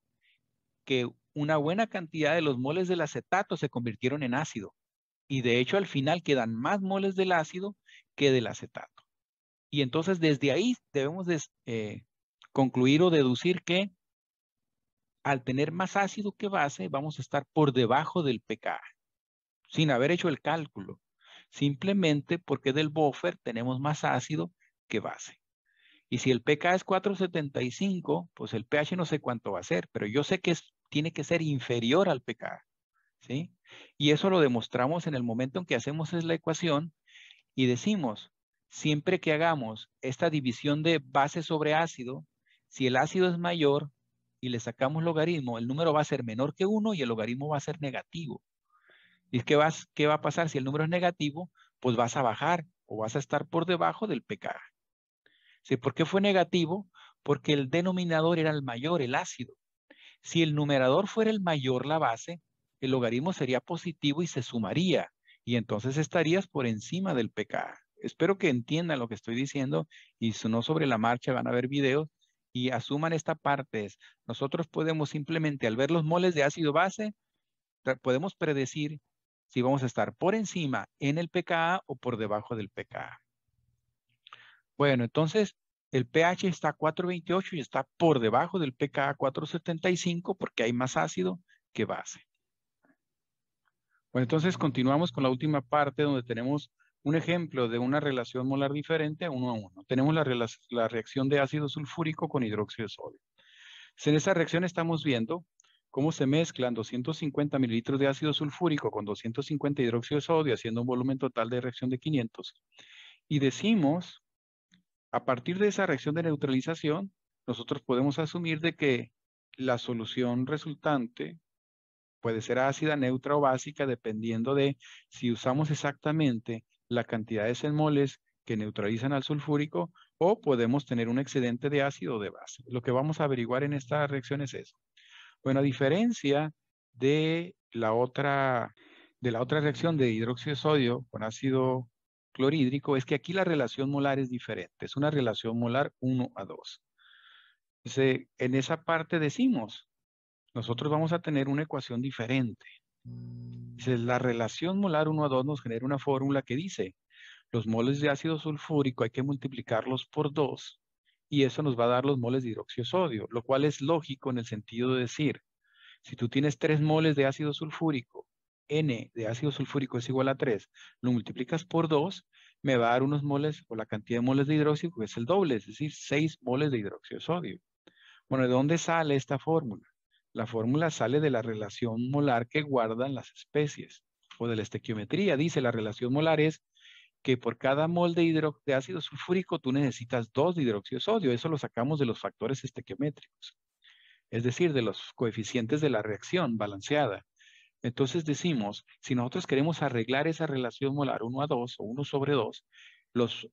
A: que una buena cantidad de los moles del acetato se convirtieron en ácido. Y de hecho al final quedan más moles del ácido que del acetato. Y entonces desde ahí debemos concluir o deducir que al tener más ácido que base, vamos a estar por debajo del pKa, sin haber hecho el cálculo, simplemente porque del buffer tenemos más ácido que base. Y si el pKa es 4.75, pues el pH no sé cuánto va a ser, pero yo sé que tiene que ser inferior al pKa, ¿sí? Y eso lo demostramos en el momento en que hacemos la ecuación y decimos, siempre que hagamos esta división de base sobre ácido, si el ácido es mayor y le sacamos logaritmo, el número va a ser menor que 1 y el logaritmo va a ser negativo. ¿Y qué va a pasar si el número es negativo? Pues vas a bajar o vas a estar por debajo del pKa. ¿Sí? ¿Por qué fue negativo? Porque el denominador era el mayor, el ácido. Si el numerador fuera el mayor, la base, el logaritmo sería positivo y se sumaría. Y entonces estarías por encima del pKa. Espero que entiendan lo que estoy diciendo y si no sobre la marcha van a ver videos y asuman esta parte. Nosotros podemos simplemente al ver los moles de ácido base, podemos predecir si vamos a estar por encima en el pKa o por debajo del pKa. Bueno, entonces el pH está a 4.28 y está por debajo del pKa 4.75 porque hay más ácido que base. Bueno, entonces continuamos con la última parte donde tenemos un ejemplo de una relación molar diferente a 1 a 1. Tenemos la reacción de ácido sulfúrico con hidróxido de sodio. En esa reacción estamos viendo cómo se mezclan 250 mililitros de ácido sulfúrico con 250 de hidróxido de sodio, haciendo un volumen total de reacción de 500. Y decimos, a partir de esa reacción de neutralización, nosotros podemos asumir de que la solución resultante puede ser ácida, neutra o básica, dependiendo de si usamos exactamente la cantidad de moles que neutralizan al sulfúrico o podemos tener un excedente de ácido o de base. Lo que vamos a averiguar en esta reacción es eso. Bueno, a diferencia de la otra reacción de hidróxido de sodio con ácido clorhídrico, es que aquí la relación molar es diferente. Es una relación molar 1 a 2. Entonces, en esa parte decimos, nosotros vamos a tener una ecuación diferente. Entonces, la relación molar 1 a 2 nos genera una fórmula que dice, los moles de ácido sulfúrico hay que multiplicarlos por 2 y eso nos va a dar los moles de hidróxido de sodio, lo cual es lógico en el sentido de decir, si tú tienes 3 moles de ácido sulfúrico, N de ácido sulfúrico es igual a 3, lo multiplicas por 2, me va a dar unos moles o la cantidad de moles de hidróxido que es el doble, es decir, 6 moles de hidróxido de sodio. Bueno, ¿de dónde sale esta fórmula? La fórmula sale de la relación molar que guardan las especies o de la estequiometría. Dice la relación molar es que por cada mol de ácido sulfúrico tú necesitas 2 de hidróxido de sodio. Eso lo sacamos de los factores estequiométricos. Es decir, de los coeficientes de la reacción balanceada. Entonces decimos, si nosotros queremos arreglar esa relación molar 1 a 2 o 1 sobre 2,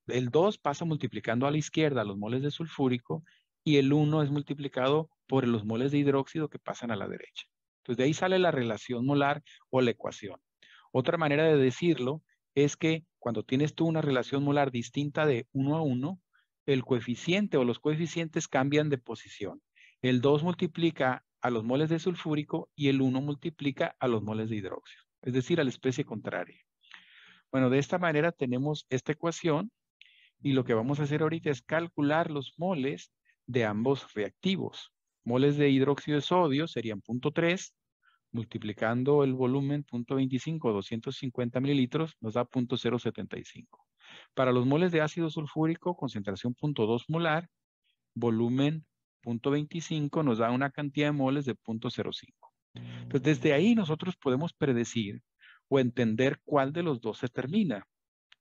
A: el 2 pasa multiplicando a la izquierda los moles de sulfúrico y el 1 es multiplicado por los moles de hidróxido que pasan a la derecha. Entonces de ahí sale la relación molar o la ecuación. Otra manera de decirlo es que cuando tienes tú una relación molar distinta de 1 a 1, el coeficiente o los coeficientes cambian de posición. El 2 multiplica a los moles de sulfúrico y el 1 multiplica a los moles de hidróxido, es decir, a la especie contraria. Bueno, de esta manera tenemos esta ecuación y lo que vamos a hacer ahorita es calcular los moles de ambos reactivos. Moles de hidróxido de sodio serían 0.3, multiplicando el volumen 0.25, 250 mililitros, nos da 0.075. Para los moles de ácido sulfúrico, concentración 0.2 molar, volumen 0.25 nos da una cantidad de moles de 0.05. Entonces, desde ahí nosotros podemos predecir o entender cuál de los dos se termina.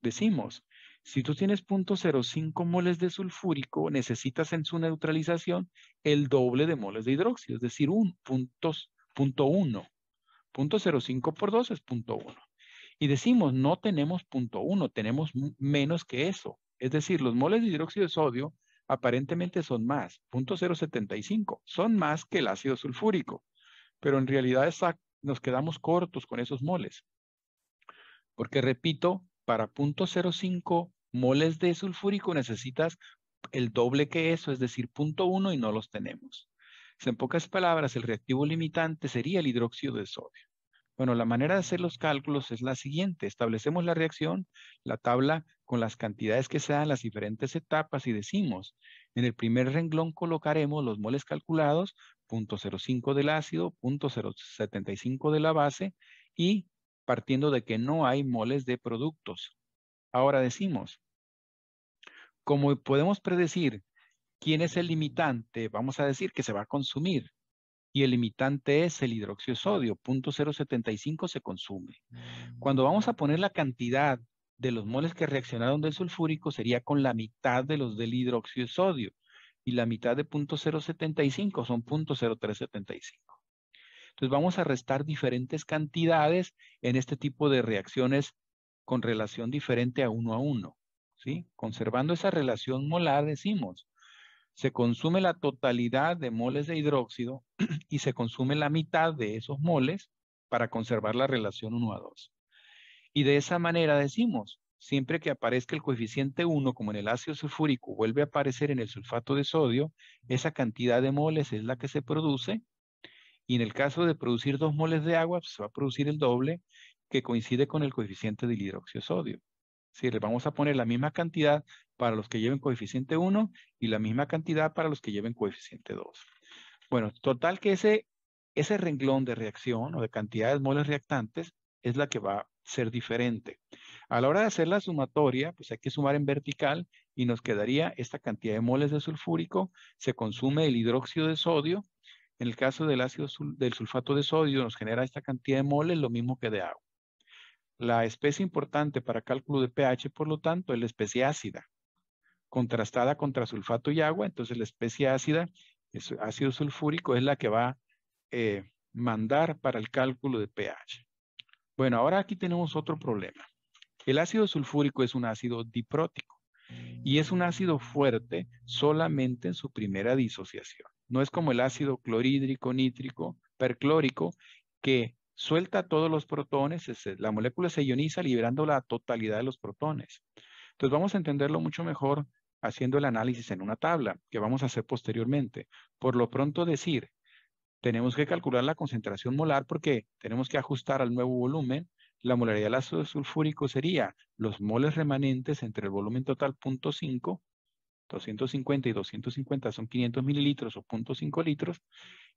A: Decimos, si tú tienes 0.05 moles de sulfúrico, necesitas en su neutralización el doble de moles de hidróxido, es decir, 0.1. 0.05 por 2 es 0.1. Y decimos, no tenemos 0.1, tenemos menos que eso. Es decir, los moles de hidróxido de sodio aparentemente son más, 0.075, son más que el ácido sulfúrico, pero en realidad nos quedamos cortos con esos moles. Porque repito, para 0.05 moles de sulfúrico necesitas el doble que eso, es decir, 0.1 y no los tenemos. En pocas palabras, el reactivo limitante sería el hidróxido de sodio. Bueno, la manera de hacer los cálculos es la siguiente. Establecemos la reacción, la tabla con las cantidades que se dan en las diferentes etapas y decimos, En el primer renglón colocaremos los moles calculados, 0.05 del ácido, 0.075 de la base y partiendo de que no hay moles de productos. Ahora decimos, como podemos predecir quién es el limitante, vamos a decir que se va a consumir. Y el limitante es el hidróxido de sodio, 0.075 se consume. Cuando vamos a poner la cantidad de los moles que reaccionaron del sulfúrico sería con la mitad de los del hidróxido de sodio. Y la mitad de 0.075 son 0.0375. Entonces vamos a restar diferentes cantidades en este tipo de reacciones con relación diferente a 1 a 1. ¿Sí? Conservando esa relación molar decimos, se consume la totalidad de moles de hidróxido y se consume la mitad de esos moles para conservar la relación 1 a 2. Y de esa manera decimos, siempre que aparezca el coeficiente 1, como en el ácido sulfúrico, vuelve a aparecer en el sulfato de sodio, esa cantidad de moles es la que se produce. Y en el caso de producir 2 moles de agua, pues se va a producir el doble, que coincide con el coeficiente del hidróxido de sodio. Si le vamos a poner la misma cantidad para los que lleven coeficiente 1 y la misma cantidad para los que lleven coeficiente 2. Bueno, total que ese renglón de reacción o de cantidad de moles reactantes es la que va a ser diferente. A la hora de hacer la sumatoria, pues hay que sumar en vertical y nos quedaría esta cantidad de moles de sulfúrico, se consume el hidróxido de sodio. En el caso del ácido del sulfato de sodio nos genera esta cantidad de moles, lo mismo que de agua. La especie importante para cálculo de pH, por lo tanto, es la especie ácida, contrastada contra sulfato y agua. Entonces la especie ácida, ácido sulfúrico, es la que va a mandar para el cálculo de pH. Bueno, ahora aquí tenemos otro problema. El ácido sulfúrico es un ácido diprótico y es un ácido fuerte solamente en su primera disociación. No es como el ácido clorhídrico, nítrico, perclórico, que suelta todos los protones, la molécula se ioniza liberando la totalidad de los protones. Entonces vamos a entenderlo mucho mejor haciendo el análisis en una tabla, que vamos a hacer posteriormente. Por lo pronto decir, tenemos que calcular la concentración molar porque tenemos que ajustar al nuevo volumen. La molaridad del ácido sulfúrico sería los moles remanentes entre el volumen total 0.5, 250 y 250 son 500 mililitros o 0.5 litros,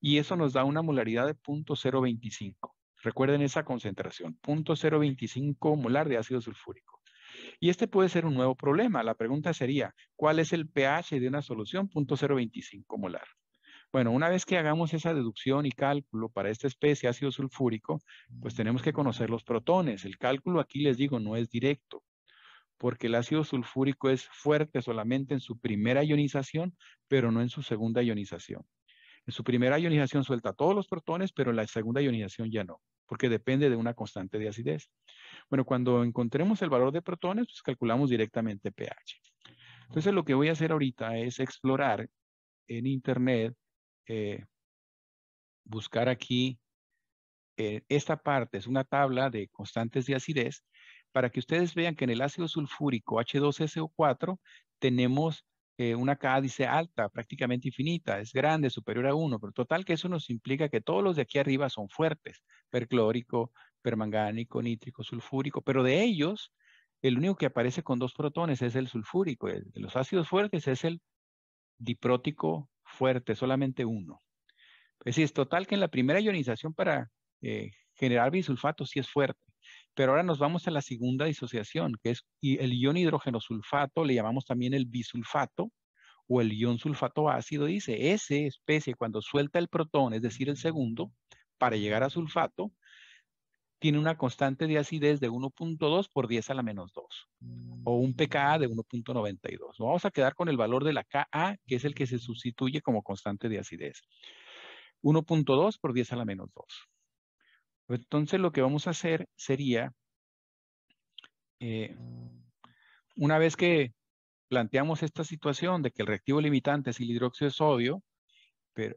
A: y eso nos da una molaridad de 0.025. Recuerden esa concentración, 0.025 molar de ácido sulfúrico. Y este puede ser un nuevo problema. La pregunta sería, ¿cuál es el pH de una solución? 0.025 molar. Bueno, una vez que hagamos esa deducción y cálculo para esta especie ácido sulfúrico, pues tenemos que conocer los protones. El cálculo aquí les digo no es directo, porque el ácido sulfúrico es fuerte solamente en su primera ionización, pero no en su segunda ionización. En su primera ionización suelta todos los protones, pero en la segunda ionización ya no, porque depende de una constante de acidez. Bueno, cuando encontremos el valor de protones, pues calculamos directamente pH. Entonces lo que voy a hacer ahorita es explorar en internet, buscar aquí esta parte, es una tabla de constantes de acidez, para que ustedes vean que en el ácido sulfúrico H2SO4 tenemos una K dice alta, prácticamente infinita, es grande, superior a 1, pero total que eso nos implica que todos los de aquí arriba son fuertes, perclórico, permangánico, nítrico, sulfúrico, pero de ellos, el único que aparece con 2 protones es el sulfúrico, de los ácidos fuertes es el diprótico fuerte, solamente 1. Es decir, es total que en la primera ionización para generar bisulfato sí es fuerte. Pero ahora nos vamos a la segunda disociación, que es el ion hidrógeno sulfato, le llamamos también el bisulfato, o el ion sulfato ácido, dice, esa especie cuando suelta el protón, es decir, el segundo, para llegar a sulfato, tiene una constante de acidez de 1.2 por 10 a la menos 2, o un pKa de 1.92. Vamos a quedar con el valor de la Ka, que es el que se sustituye como constante de acidez. 1.2 por 10 a la menos 2. Entonces lo que vamos a hacer sería, una vez que planteamos esta situación de que el reactivo limitante es el hidróxido de sodio,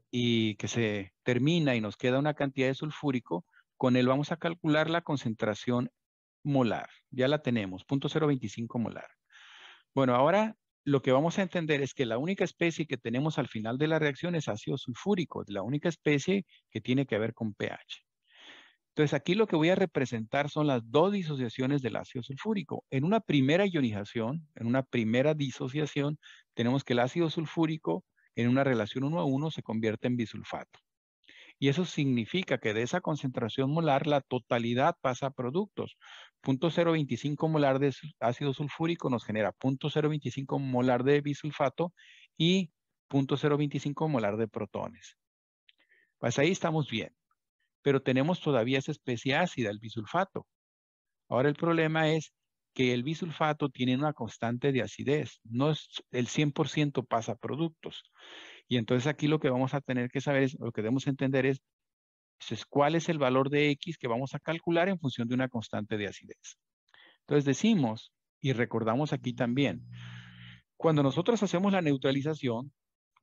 A: y que se termina y nos queda una cantidad de sulfúrico, con él vamos a calcular la concentración molar. Ya la tenemos, 0.025 molar. Bueno, ahora lo que vamos a entender es que la única especie que tenemos al final de la reacción es ácido sulfúrico, la única especie que tiene que ver con pH. Entonces aquí lo que voy a representar son las dos disociaciones del ácido sulfúrico. En una primera ionización, en una primera disociación, tenemos que el ácido sulfúrico en una relación 1 a 1 se convierte en bisulfato. Y eso significa que de esa concentración molar, la totalidad pasa a productos. 0.025 molar de ácido sulfúrico nos genera 0.025 molar de bisulfato y 0.025 molar de protones. Pues ahí estamos bien. Pero tenemos todavía esa especie ácida, el bisulfato. Ahora el problema es que el bisulfato tiene una constante de acidez. No es el 100% pasa a productos. Y entonces aquí lo que vamos a tener que saber, lo que debemos entender es cuál es el valor de X que vamos a calcular en función de una constante de acidez. Entonces decimos, y recordamos aquí también, cuando nosotros hacemos la neutralización,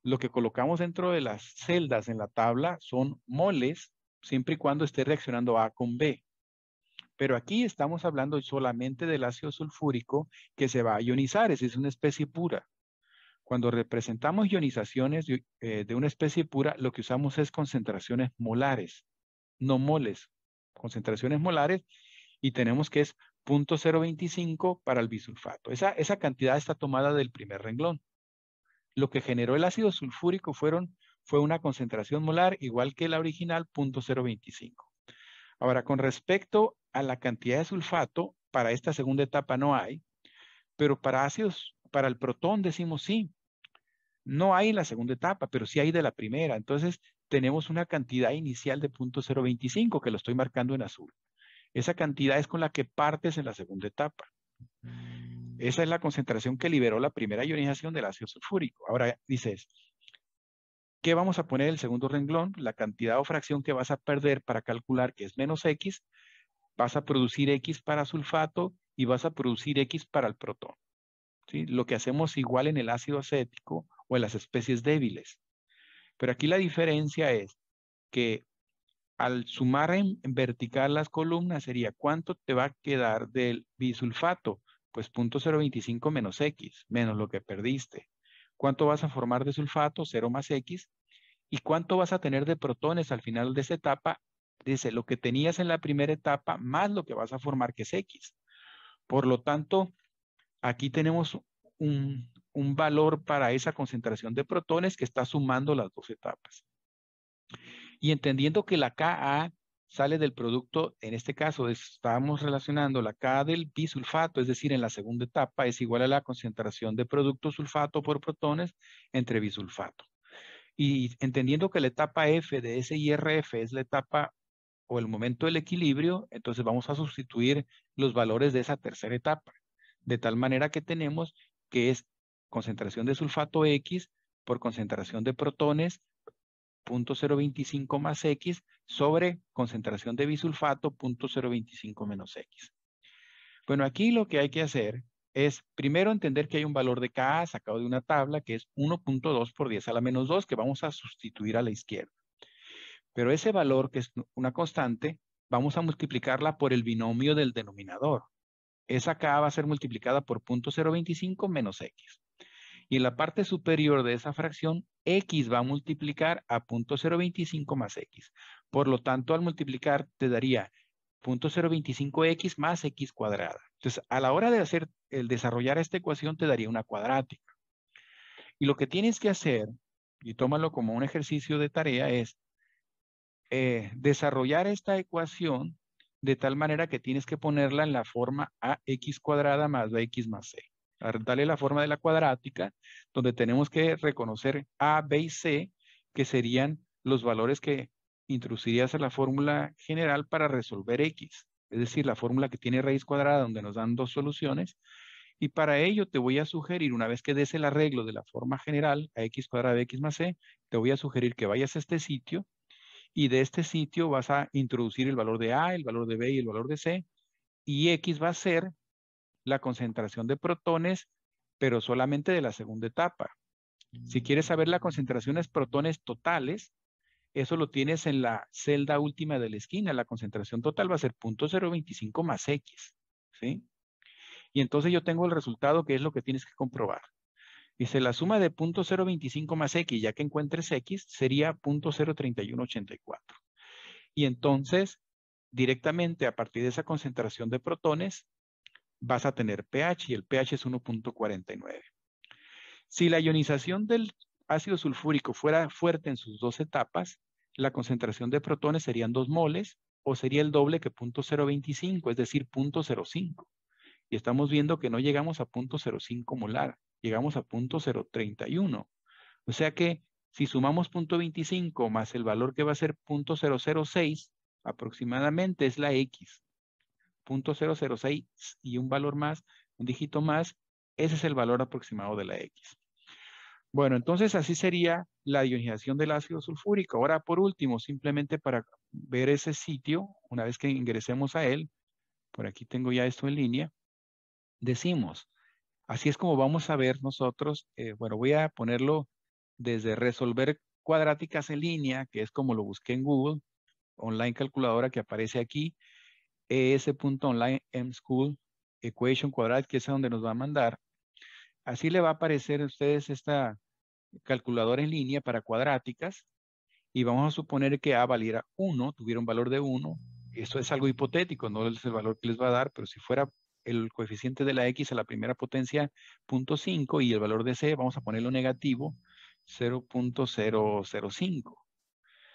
A: lo que colocamos dentro de las celdas en la tabla son moles, siempre y cuando esté reaccionando A con B. Pero aquí estamos hablando solamente del ácido sulfúrico que se va a ionizar, es una especie pura. Cuando representamos ionizaciones de una especie pura, lo que usamos es concentraciones molares, no moles, concentraciones molares, y tenemos que es 0.025 para el bisulfato. Esa cantidad está tomada del primer renglón. Lo que generó el ácido sulfúrico fue una concentración molar igual que la original, 0.025. Ahora, con respecto a la cantidad de sulfato, para esta segunda etapa no hay, pero para ácidos, para el protón decimos sí. No hay en la segunda etapa, pero sí hay de la primera. Entonces, tenemos una cantidad inicial de 0.025 que lo estoy marcando en azul. Esa cantidad es con la que partes en la segunda etapa. Esa es la concentración que liberó la primera ionización del ácido sulfúrico. Ahora dices, ¿qué vamos a poner en el segundo renglón? La cantidad o fracción que vas a perder para calcular que es menos X, vas a producir X para sulfato y vas a producir X para el protón. ¿Sí? Lo que hacemos igual en el ácido acético o en las especies débiles. Pero aquí la diferencia es que al sumar en vertical las columnas sería ¿cuánto te va a quedar del bisulfato? Pues 0.025 menos X, menos lo que perdiste. ¿Cuánto vas a formar de sulfato? 0 más X. ¿Y cuánto vas a tener de protones al final de esa etapa? Dice, lo que tenías en la primera etapa más lo que vas a formar, que es X. Por lo tanto, aquí tenemos un valor para esa concentración de protones que está sumando las dos etapas. Y entendiendo que la Ka sale del producto, en este caso estamos relacionando la Ka del bisulfato, es decir, en la segunda etapa es igual a la concentración de producto sulfato por protones entre bisulfato. Y entendiendo que la etapa F de SIRF es la etapa o el momento del equilibrio, entonces vamos a sustituir los valores de esa tercera etapa. De tal manera que tenemos que es concentración de sulfato X por concentración de protones 0.025 más X sobre concentración de bisulfato 0.025 menos X. Bueno, aquí lo que hay que hacer es primero entender que hay un valor de Ka sacado de una tabla que es 1.2 por 10 a la menos 2 que vamos a sustituir a la izquierda. Pero ese valor, que es una constante, vamos a multiplicarla por el binomio del denominador. Esa K va a ser multiplicada por 0.025 menos X. Y en la parte superior de esa fracción, X va a multiplicar a 0.025 más X. Por lo tanto, al multiplicar te daría 0.025X más X cuadrada. Entonces, a la hora de desarrollar esta ecuación, te daría una cuadrática. Y lo que tienes que hacer, y tómalo como un ejercicio de tarea, es desarrollar esta ecuación de tal manera que tienes que ponerla en la forma ax cuadrada más bx más c. Darle la forma de la cuadrática, donde tenemos que reconocer a, b y c, que serían los valores que introducirías a la fórmula general para resolver x. Es decir, la fórmula que tiene raíz cuadrada, donde nos dan dos soluciones. Y para ello te voy a sugerir, una vez que des el arreglo de la forma general, ax cuadrada bx más c, te voy a sugerir que vayas a este sitio y de este sitio vas a introducir el valor de A, el valor de B y el valor de C, y X va a ser la concentración de protones, pero solamente de la segunda etapa. Si quieres saber las concentraciones protones totales, eso lo tienes en la celda última de la esquina. La concentración total va a ser 0.025 más X, ¿sí? Y entonces yo tengo el resultado, que es lo que tienes que comprobar. Dice, la suma de 0.025 más X, ya que encuentres X, sería 0.03184. Y entonces, directamente a partir de esa concentración de protones vas a tener pH y el pH es 1.49. Si la ionización del ácido sulfúrico fuera fuerte en sus dos etapas, la concentración de protones serían 2 moles o sería el doble que 0.025, es decir, 0.05. Y estamos viendo que no llegamos a 0.05 molar, llegamos a 0.031. O sea que si sumamos 0.25 más el valor que va a ser 0.006, aproximadamente es la X. 0.006 y un valor más, un dígito más, ese es el valor aproximado de la X. Bueno, entonces así sería la ionización del ácido sulfúrico. Ahora, por último, simplemente para ver ese sitio, una vez que ingresemos a él, por aquí tengo ya esto en línea, decimos, así es como vamos a ver nosotros, bueno, voy a ponerlo desde resolver cuadráticas en línea, que es como lo busqué en Google, online calculadora que aparece aquí, es.online mschool equation quadratic, que es a donde nos va a mandar. Así le va a aparecer a ustedes esta calculadora en línea para cuadráticas y vamos a suponer que A valiera 1, tuviera un valor de 1. Esto es algo hipotético, no es el valor que les va a dar, pero si fuera el coeficiente de la X a la primera potencia 0.5 y el valor de C, vamos a ponerlo negativo, 0.005.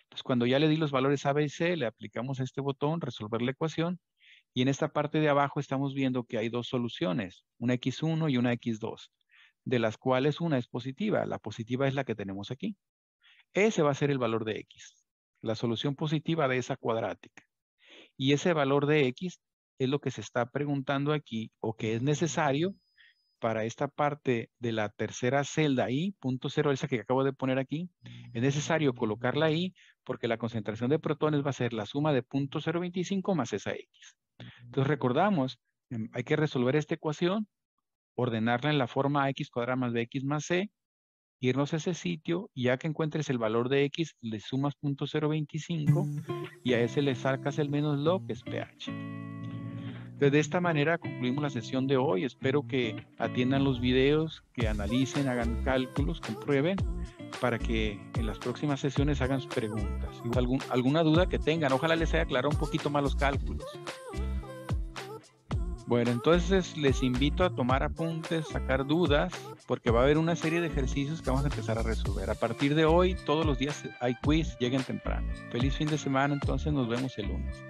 A: Entonces, cuando ya le di los valores A, B y C, le aplicamos este botón, resolver la ecuación, y en esta parte de abajo estamos viendo que hay dos soluciones, una X1 y una X2, de las cuales una es positiva. La positiva es la que tenemos aquí. Ese va a ser el valor de X, la solución positiva de esa cuadrática. Y ese valor de X es lo que se está preguntando aquí, o que es necesario para esta parte de la tercera celda I, punto cero, esa que acabo de poner aquí, es necesario colocarla ahí porque la concentración de protones va a ser la suma de 0.025 más esa X. Entonces recordamos, hay que resolver esta ecuación, ordenarla en la forma X cuadrada más BX más C, irnos a ese sitio y ya que encuentres el valor de X, le sumas 0.025 y a ese le sacas el menos log, que es pH. Entonces, de esta manera concluimos la sesión de hoy. Espero que atiendan los videos, que analicen, hagan cálculos, comprueben, para que en las próximas sesiones hagan sus preguntas. Alguna duda que tengan, ojalá les haya aclarado un poquito más los cálculos. Bueno, entonces les invito a tomar apuntes, sacar dudas, porque va a haber una serie de ejercicios que vamos a empezar a resolver. A partir de hoy, todos los días hay quiz, lleguen temprano. Feliz fin de semana, entonces nos vemos el lunes.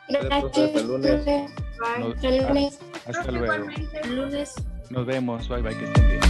D: Gracias, profe.
B: Bye.
D: Hasta el lunes.
A: Hasta luego.
B: Igualmente.
D: El lunes.
A: Nos vemos. Bye bye, que estén bien.